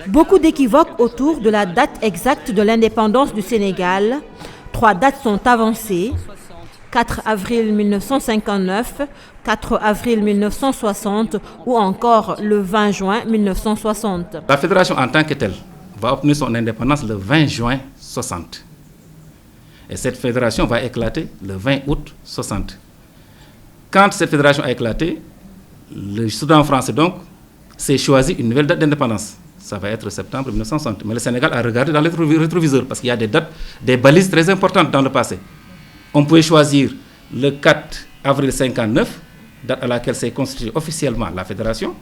Beaucoup d'équivoques autour de la date exacte de l'indépendance du Sénégal. 3 dates sont avancées. 4 avril 1959, 4 avril 1960 ou encore le 20 juin 1960. La fédération en tant que telle va obtenir son indépendance le 20 juin 60. Et cette fédération va éclater le 20 août 60. Quand cette fédération a éclaté, le Soudan français donc s'est choisi une nouvelle date d'indépendance. Ça va être septembre 1960. Mais le Sénégal a regardé dans le rétroviseur parce qu'il y a des dates, des balises très importantes dans le passé. On pouvait choisir le 4 avril 59, date à laquelle s'est constituée officiellement la fédération.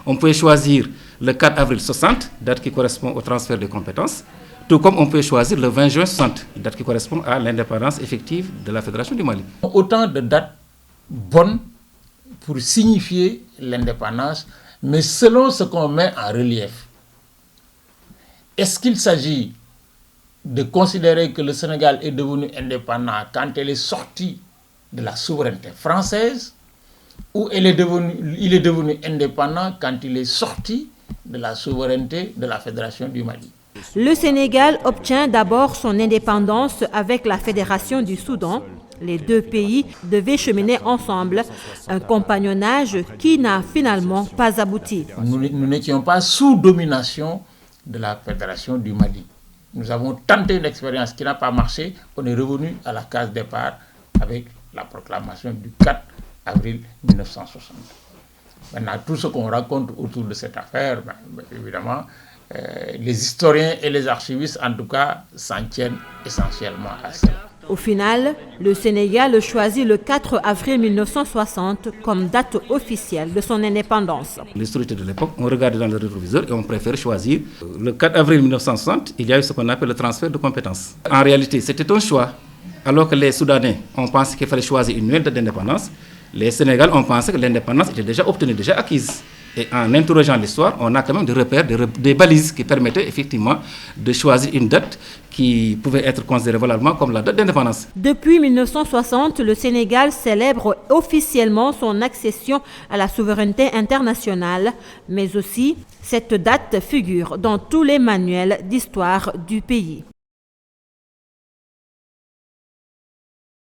On pouvait choisir le 4 avril 60, date qui correspond au transfert de compétences. Tout comme on peut choisir le 20 juin 60, date qui correspond à l'indépendance effective de la Fédération du Mali. Autant de dates bonnes pour signifier l'indépendance, mais selon ce qu'on met en relief. Est-ce qu'il s'agit de considérer que le Sénégal est devenu indépendant quand elle est sortie de la souveraineté française, ou il est devenu indépendant quand il est sorti de la souveraineté de la Fédération du Mali? Le Sénégal obtient d'abord son indépendance avec la Fédération du Soudan. Les 2 pays devaient cheminer ensemble, un compagnonnage qui n'a finalement pas abouti. Nous n'étions pas sous domination de la Fédération du Mali. Nous avons tenté une expérience qui n'a pas marché. On est revenu à la case départ avec la proclamation du 4 avril 1960. Maintenant, tout ce qu'on raconte autour de cette affaire, évidemment, les historiens et les archivistes, en tout cas, s'en tiennent essentiellement à ça. Au final, le Sénégal choisit le 4 avril 1960 comme date officielle de son indépendance. Les autorités de l'époque ont regardé dans le rétroviseur et ont préféré choisir le 4 avril 1960. Il y a eu ce qu'on appelle le transfert de compétences. En réalité, c'était un choix. Alors que les Soudanais ont pensé qu'il fallait choisir une nouvelle date d'indépendance, les Sénégalais ont pensé que l'indépendance était déjà obtenue, déjà acquise. Et en interrogeant l'histoire, on a quand même des repères, des balises qui permettaient effectivement de choisir une date qui pouvait être considérée valablement comme la date d'indépendance. Depuis 1960, le Sénégal célèbre officiellement son accession à la souveraineté internationale, mais aussi cette date figure dans tous les manuels d'histoire du pays.